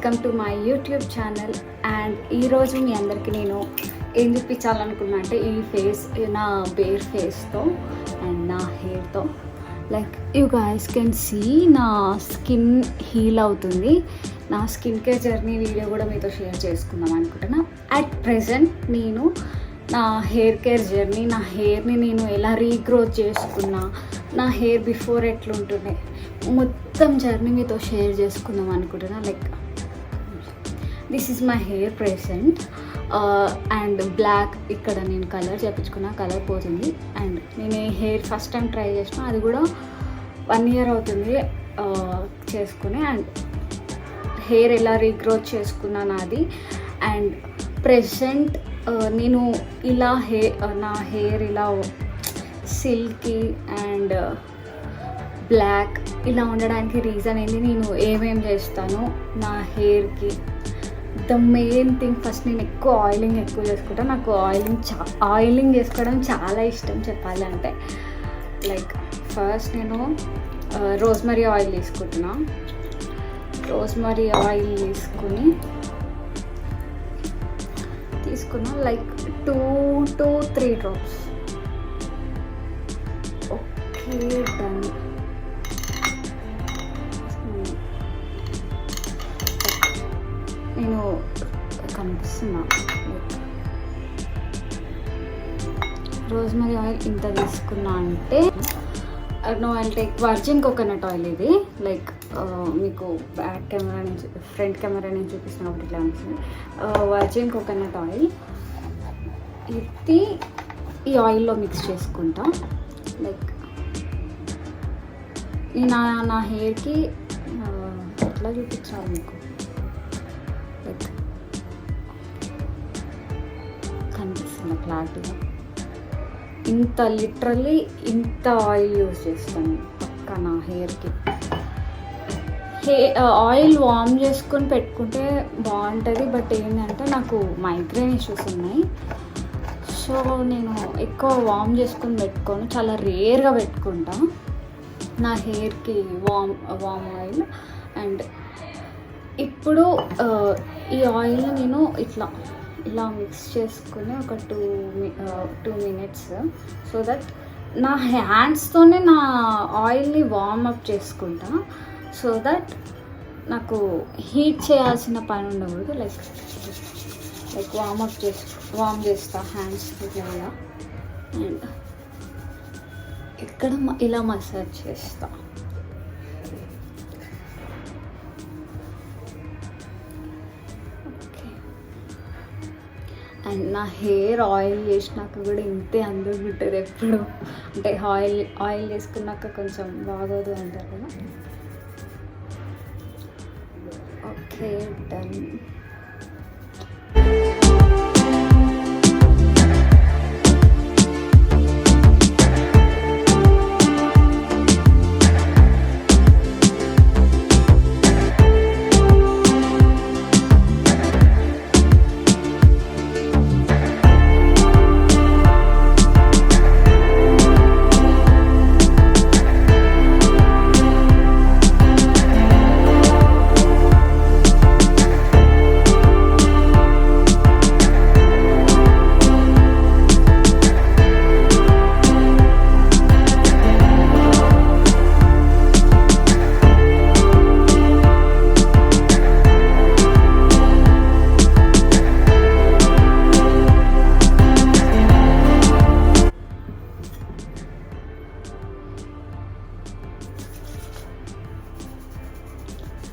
Welcome to my YouTube channel. And ఈరోజు మీ అందరికీ నేను ఏం చూపించాలనుకున్నా అంటే ఈ ఫేస్, నా బేర్ ఫేస్తో అండ్ నా హెయిర్తో like you guys can see నా స్కిన్ హీల్ అవుతుంది. నా స్కిన్ కేర్ జర్నీ వీడియో కూడా మీతో షేర్ చేసుకుందాం అనుకుంటున్నా. అట్ ప్రెజెంట్ నేను నా హెయిర్ కేర్ జర్నీ, నా హెయిర్ని నేను ఎలా రీగ్రోత్ చేసుకున్నా, నా హెయిర్ బిఫోర్ ఎట్లుంటుండే మొత్తం జర్నీ మీతో షేర్ చేసుకుందాం అనుకుంటున్నా. Like this is my hair present and black ఇక్కడ నేను కలర్ చేయించుకున్నా, కలర్ పోతుంది. అండ్ నేను ఈ హెయిర్ ఫస్ట్ టైం ట్రై చేసిన, అది కూడా 1 year అవుతుంది చేసుకుని. అండ్ హెయిర్ ఎలా రీగ్రోత్ చేసుకున్నాను అది. అండ్ ప్రెసెంట్ నేను ఇలా నా హెయిర్ ఇలా సిల్కీ అండ్ బ్లాక్ ఇలా ఉండడానికి రీజన్ ఏంటి, నేను ఏమేమి చేస్తాను నా హెయిర్కి. ద మెయిన్ థింగ్, ఫస్ట్ నేను ఎక్కువ ఆయిలింగ్ చేసుకుంటాను. నాకు ఆయిలింగ్ చేసుకోవడం చాలా ఇష్టం చెప్పాలి అంటే. లైక్ ఫస్ట్ నేను రోజ్మరీ ఆయిల్ తీసుకుంటున్నా. రోజ్మరీ ఆయిల్ తీసుకున్నా like 2 to 3 drops. Okay, done. నేను కనిపిస్తున్నా రోజ్మరీ ఆయిల్ ఇంత తీసుకున్నా అంటే no I'll take virgin coconut oil. ఇది లైక్ మీకు బ్యాక్ కెమెరా నుంచి ఫ్రంట్ కెమెరా నుంచి చూపిస్తున్నా ఒకటి ఇట్లా అనిపిస్తుంది. వర్జిన్ కోకోనట్ ఆయిల్ ఇది ఈ ఆయిల్లో మిక్స్ చేసుకుంటా. లైక్ నా హెయిర్కి ఎట్లా చూపించాలి మీకు, లైక్ కనిపిస్తుంది క్లారిటీగా. లిటరల్లీ ఇంత ఆయిల్ యూజ్ చేస్తాను పక్కా నా హెయిర్కి. ఆయిల్ వార్మ్ చేసుకొని పెట్టుకుంటే బాగుంటుంది. బట్ ఏంటంటే నాకు మైగ్రేన్ ఇష్యూస్ ఉన్నాయి, సో నేను ఎక్కువ వార్మ్ చేసుకొని పెట్టుకోను, చాలా రేర్గా పెట్టుకుంటా నా హెయిర్కి వార్మ్ ఆయిల్. అండ్ ఇప్పుడు ఈ ఆయిల్ నేను ఇలా మిక్స్ చేసుకుని ఒక 2 minutes సో దట్ నా హ్యాండ్స్తోనే నా ఆయిల్ని వార్మప్ చేసుకుంటా, సో దట్ నాకు హీట్ చేయాల్సిన పని ఉండకూడదు. లైక్ వార్మ్ చేస్తా హ్యాండ్స్ ఇలా. అండ్ ఇక్కడ ఇలా మసాజ్ చేస్తా. అండ్ నా హెయిర్ ఆయిల్ చేసినాక కూడా ఇంతే అందరూ ఉంటుంది ఎప్పుడు. అంటే ఆయిల్ చేసుకున్నాక కొంచెం బాగోదు అంటారు కదా. Okay, done.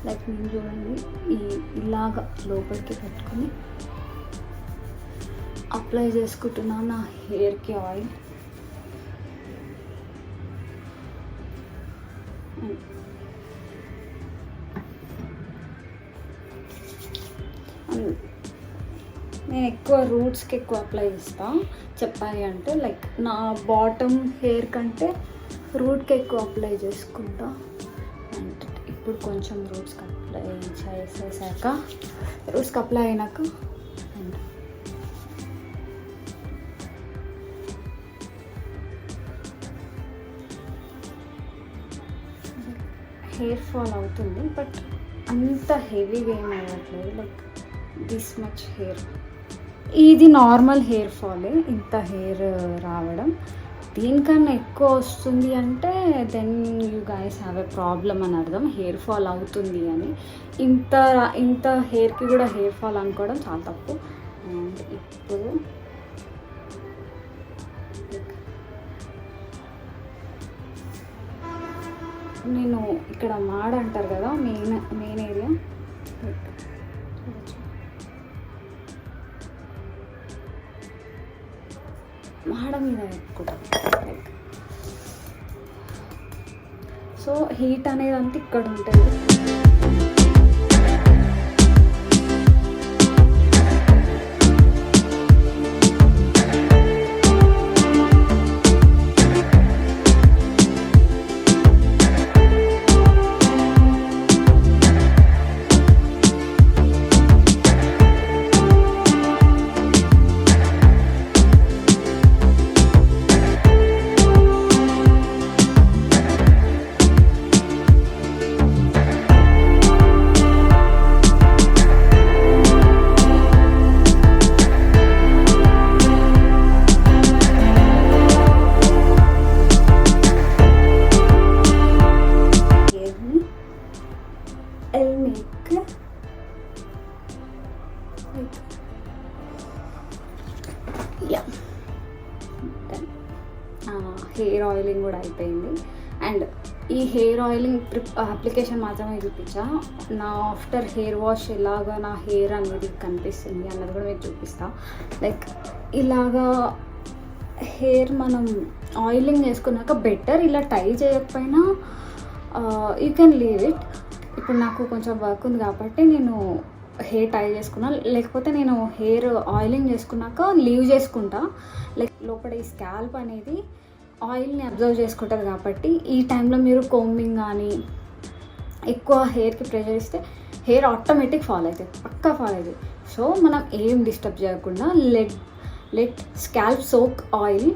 లైక్ నేను చూడండి ఇలాగా లోపలికి పెట్టుకొని అప్లై చేసుకుంటున్నా నా హెయిర్కి ఆయిల్. నేను ఎక్కువ రూట్స్కి ఎక్కువ అప్లై చేస్తాను చెప్పాలి అంటే. లైక్ నా బాటమ్ హెయిర్ కంటే రూట్కి ఎక్కువ అప్లై చేసుకుంటా. అండ్ ఇప్పుడు కొంచెం రూట్స్కి అప్లై చేసేసాక, రూట్స్కి అప్లై అయినాక అండ్ హెయిర్ ఫాల్ అవుతుంది. బట్ అంత హెవీగా ఏం అవ్వట్లేదు, లైక్ దిస్ మచ్ హెయిర్. ఇది నార్మల్ హెయిర్ ఫాలే, ఇంత హెయిర్ రావడం. దీనికన్నా ఎక్కువ వస్తుంది అంటే then you guys have a problem అని అర్థం, హెయిర్ ఫాల్ అవుతుంది అని. ఇంత హెయిర్కి కూడా హెయిర్ ఫాల్ అనుకోవడం చాలా తప్పు. అండ్ ఇప్పుడు నేను ఇక్కడ మాడ అంటారు కదా, మెయిన్ ఏరియా, మాడ మీద పెట్టుకుంటాం. లైక్ సో హీట్ అనేది అంతా ఇక్కడ ఉంటుంది. హెయిర్ ఆయిలింగ్ కూడా అయిపోయింది. అండ్ ఈ హెయిర్ ఆయిలింగ్ అప్లికేషన్ మాత్రమే చూపించా. నా ఆఫ్టర్ హెయిర్ వాష్ ఎలాగా నా హెయిర్ అనేది కనిపిస్తుంది అన్నది కూడా మీకు చూపిస్తా. లైక్ ఇలాగా హెయిర్ మనం ఆయిలింగ్ చేసుకున్నాక బెటర్, ఇలా టై చేయకపోయినా యూ కెన్ లీవ్ ఇట్. ఇప్పుడు నాకు కొంచెం వర్క్ ఉంది కాబట్టి నేను హెయిర్ టై చేసుకున్నా, లేకపోతే నేను హెయిర్ ఆయిలింగ్ చేసుకున్నాక లీవ్ చేసుకుంటా. లైక్ లోపల ఈ స్కాల్ప్ అనేది ఆయిల్ని అబ్జర్వ్ చేసుకుంటుంది కాబట్టి ఈ టైంలో మీరు కోంబింగ్ కానీ ఎక్కువ హెయిర్కి ప్రెషర్ ఇస్తే హెయిర్ ఆటోమేటిక్ ఫాల్ అవుతుంది, పక్కా ఫాల్ అవుతుంది. సో మనం ఏం డిస్టర్బ్ చేయకుండా లెట్ స్కాల్ప్ సోక్ ఆయిల్.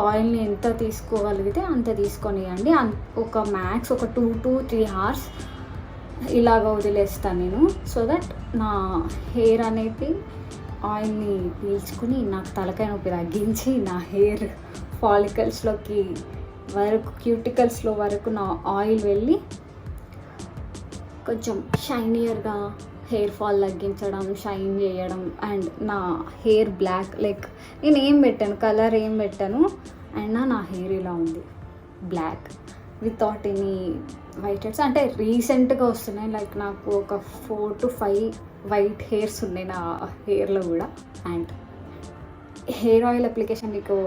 ఆయిల్ని ఎంత తీసుకోగలిగితే అంత తీసుకొనియండి. ఒక మ్యాక్స్ ఒక 2 to 3 hours ఇలాగ వదిలేస్తాను నేను. సో దట్ నా హెయిర్ అనేది ఆయిల్ని పీల్చుకుని నాకు తలకాయ నొప్పి తగ్గించి నా హెయిర్ ఫాలికల్స్లోకి వరకు, క్యూటికల్స్లో వరకు నా ఆయిల్ వెళ్ళి కొంచెం షైనియర్గా హెయిర్ ఫాల్ తగ్గించడం, షైన్ చేయడం. అండ్ నా హెయిర్ బ్లాక్, లైక్ నేను ఏం పెట్టాను, కలర్ ఏం పెట్టాను, అయినా నా హెయిర్ ఇలా ఉంది black without any white hairs. అంటే రీసెంట్గా వస్తున్నాయి, లైక్ నాకు ఒక 4 to 5 వైట్ హెయిర్స్ ఉన్నాయి నా హెయిర్లో కూడా. అండ్ హెయిర్ ఆయిల్ అప్లికేషన్ మీకు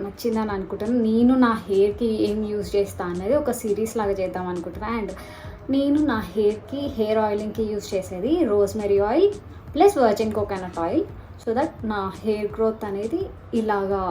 నచ్చిందని అనుకుంటాను. నేను నా హెయిర్కి ఏం యూజ్ చేస్తా అనేది ఒక సిరీస్ లాగా చేద్దాం అనుకుంటున్నాను. అండ్ నేను నా హెయిర్కి హెయిర్ ఆయిలింగ్కి యూజ్ చేసేది rosemary oil plus virgin coconut oil. So that నా హెయిర్ గ్రోత్ అనేది ఇలాగా